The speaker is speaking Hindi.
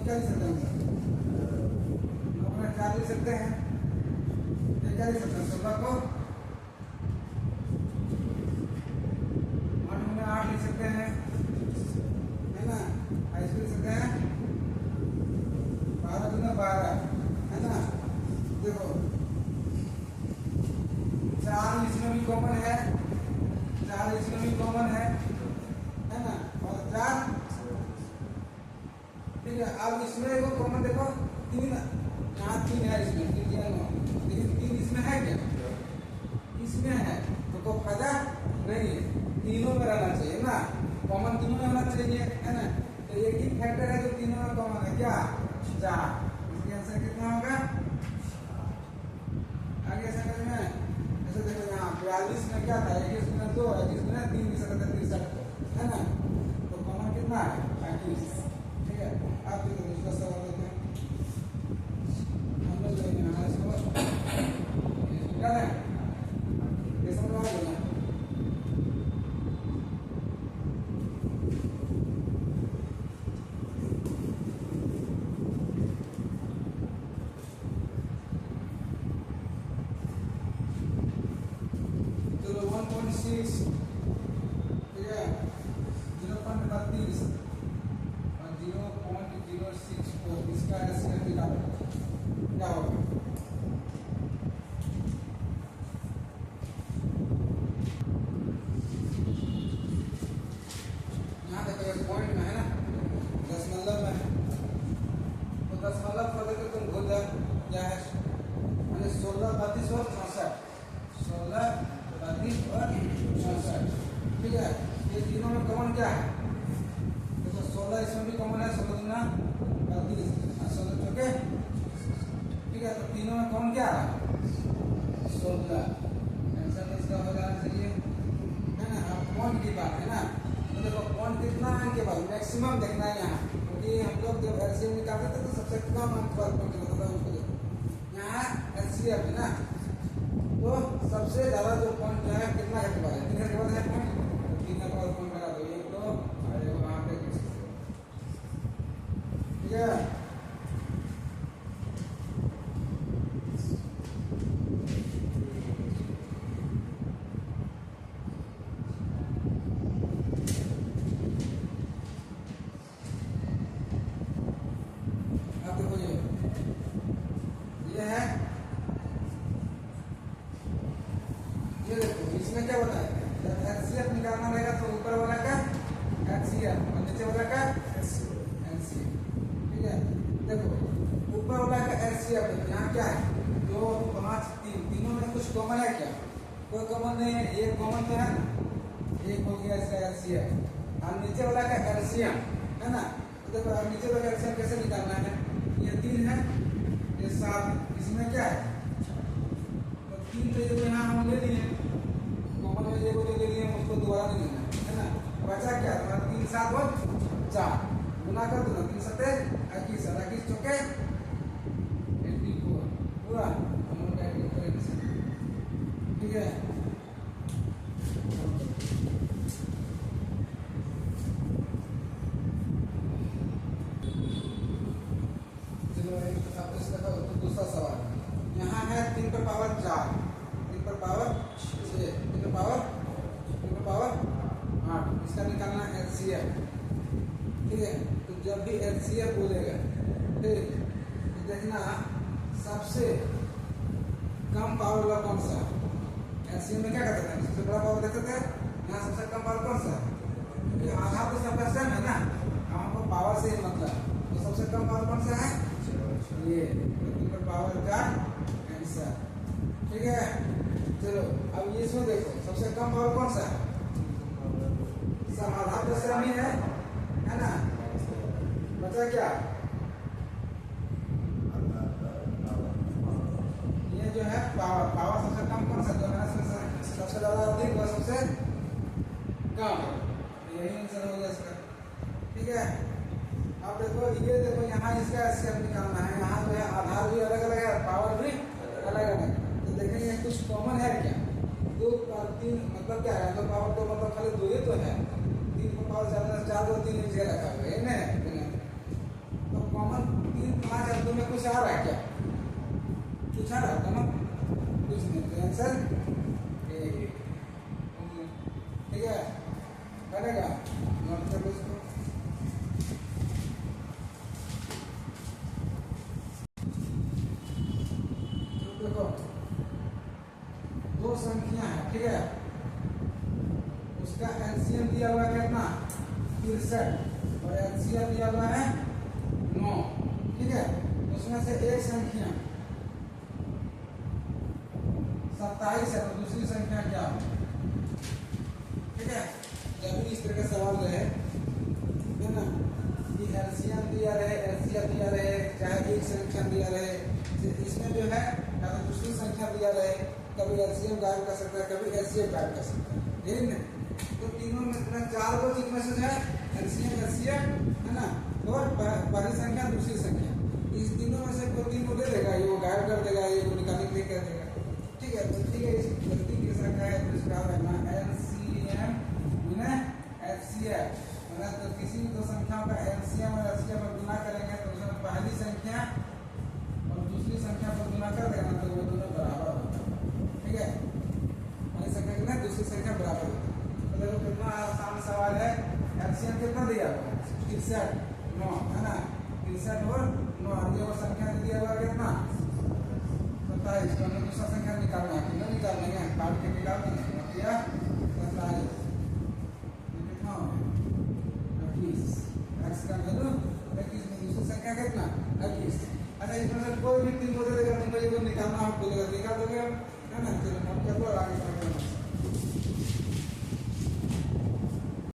क्या लिख सकते हैं? अपना 4 लिख सकते हैं, क्या लिख सकते हैं? 16 को 8 में 8 लिख सकते हैं, है ना? ऐसे लिख सकते हैं 12 दूना 12, है ना? देखो 4 इसमें भी कॉमन है, 4 इसमें भी कॉमन है ना? और 4, ठीक है। अब इसमें वो कॉमन देखो 3, यहाँ 3 है, इसमें 3 दिया हुआ, लेकिन 3 इसमें है क्या? इसमें है, तो कोई फायदा नहीं है, तीनों में रहना चाहिए ना, कॉमन तीनों में होना चाहिए, है ना? तो एक ही फैक्टर है जो तीनों में कॉमन है, क्या? 4। इसका आंसर कितना होगा? आगे समझ में? ऐसे देखो यहाँ 42 में क्या था? 21 में 2, 21 में 3, 63, है ना? तो कॉमन कितना है? 35। ठीक है। आप देखो दूसरा सवाल देते हैं, हम लोग लेंगे हमारे सवाल क्या है? ये समझ में आ गया? चलो 1.6, ठीक है, 0.32 और 0.064, इसका एसएफ निकालो, क्या होगा? यहाँ देखो एक पॉइंट में है ना, दशमलव में है, तो दशमलव को लेकर तुम भूल जाओ क्या है, मैंने 16, 32 और 64, 16, 32 और 64, ठीक है। ये तीनों में कॉमन क्या है? देखो 16 इसमें भी कॉमन है, 16 दूना 32 और 16 चौके, ठीक है। तो तीनों में कॉमन क्या है? 16। आंसर इसका हो जाना चाहिए, है ना? अब पॉइंट की बात है ना, तो देखो पॉइंट कितना अंक के बाद मैक्सिमम देखना है यहाँ, क्योंकि हम लोग जब एलसीएम निकालते थे तो सबसे कम अंक पर पॉइंट होता था उसको देखो, यहाँ एलसीएम है ना, तो सबसे ज्यादा जो पॉइंट जो है कितना है के बाद है? 3 के बाद है पॉइंट, 3 के बाद पॉइंट लगा दो, 1 2 और वहाँ पे, ठीक है। अब देखो ये है, ये देखो इसमें क्या बताया? जब एचसीएफ निकालना रहेगा तो ऊपर वाला का एचसीएफ और नीचे वाला का एचसीएफ, ठीक है। देखो ऊपर वाला का एचसीएफ देखो यहाँ क्या है? 2 5 3, तीनों में कुछ कॉमन है क्या? कोई कॉमन नहीं है, एक कॉमन तो है ना, एक हो गया इसका एचसीएफ और नीचे वाला का एलसीएम, है ना? तो देखो अब नीचे वाला एलसीएम कैसे निकालना है? ये 3 है, ये 7, इसमें क्या है? तो 3 तो ये यहाँ हम ले लिए, कॉमन में ये को ले लिए, उसको दोबारा नहीं लेना है ना? बचा क्या? तुम्हारा 3 7 और 4 गुना कर दो ना, 3 7 21 और 21 चौके 84 पूरा हम लोग कैलकुलेट करेंगे, ठीक है। दूसरा सवाल यहाँ है 3 पर पावर 4, 3 पर पावर 6, 3 पर पावर 8, इसका निकालना है एलसीएम, ठीक है। तो जब भी एलसीएम बोलेगा, ठीक, तो देखना सबसे कम पावर वाला कौन सा? एलसीएम में क्या करते हैं? सबसे बड़ा पावर देखते थे, यहाँ सबसे कम पावर कौन सा? क्योंकि आधा तो सबका सेम है ना, हमको पावर से ही मतलब, तो सबसे कम पावर कौन सा है? ये पावर का आंसर, ठीक है। चलो अब ये इसमें देखो सबसे कम पावर कौन सा है? सब आधा तो सेम ही है ना? बचा क्या? ये जो है पावर सबसे कम कौन सा? जो है सबसे ज्यादा अधिक और सबसे कम, यही आंसर होगा इसका, ठीक है। अब देखो ये देखो यहाँ इसका एचसीएफ निकालना है, यहाँ जो है आधार भी अलग अलग है, पावर भी अलग अलग है, तो देखेंगे कुछ कॉमन है क्या? 2 और 3 मतलब क्या है? 2 पावर 2 मतलब खाली 2 ही तो है, 3 को पावर 4 4 2 3 एक जगह रखा हुआ है ना, तो कॉमन 5 और 2 में कुछ आ रहा है क्या? कुछ आ रहा है ना? कुछ नहीं, तो आंसर ए। ठीक है, बनेगा नोट कर लो इसको। तो देखो दो संख्या है, ठीक है, उसका एलसीएम दिया हुआ है कितना? 63 और एलसीएम दिया हुआ है 9, ठीक है। उसमें से एक संख्या 27 है तो दूसरी संख्या क्या है? ठीक है, जब भी इस तरह का सवाल रहे है ना कि एलसीएम दिया रहे, एलसीएम दिया रहे, चाहे एक संख्या दिया रहे, इसमें जो है या तो दूसरी संख्या दिया रहे, कभी एलसीएम गायब कर सकता है, कभी एलसीएम गायब कर सकता है, यही ना। तो तीनों में 4 को चीज में से है एलसीएम एलसीएम है ना, और पहली संख्या दूसरी संख्या, इस तीनों में से कोई तीन को दे देगा, ये वो गायब कर देगा, ये वो निकालने के लिए कर देगा। ठीक है, तो ठीक है, इस गलती की संख्या है तो इसका रहना एलसीएम गुना एचसीएफ, मतलब तो किसी भी दो संख्याओं का एलसीएम और एचसीएफ पर गुना करेंगे तो उसमें पहली संख्या और दूसरी संख्या पर गुना कर देना तो वो दोनों बराबर होता है। ठीक है, पहली संख्या कितना, दूसरी संख्या बराबर होती है। तो देखो कितना आसान सवाल है। एलसीएम कितना दिया हुआ है? 63 9 है ना, 63 और 9, ये वो संख्या दिया हुआ कितना? 27। तो हमें दूसरा संख्या निकालना है, कितना निकालना है? काट के निकाल देंगे, कितना 27 कितना हो गया 21, x का वैल्यू 21 में दूसरी संख्या कितना 21। अच्छा, इसमें से कोई भी तीन को दे देगा, तुमको ये निकालना हो बोलेगा, निकाल दोगे है ना। चलो अब क्या आगे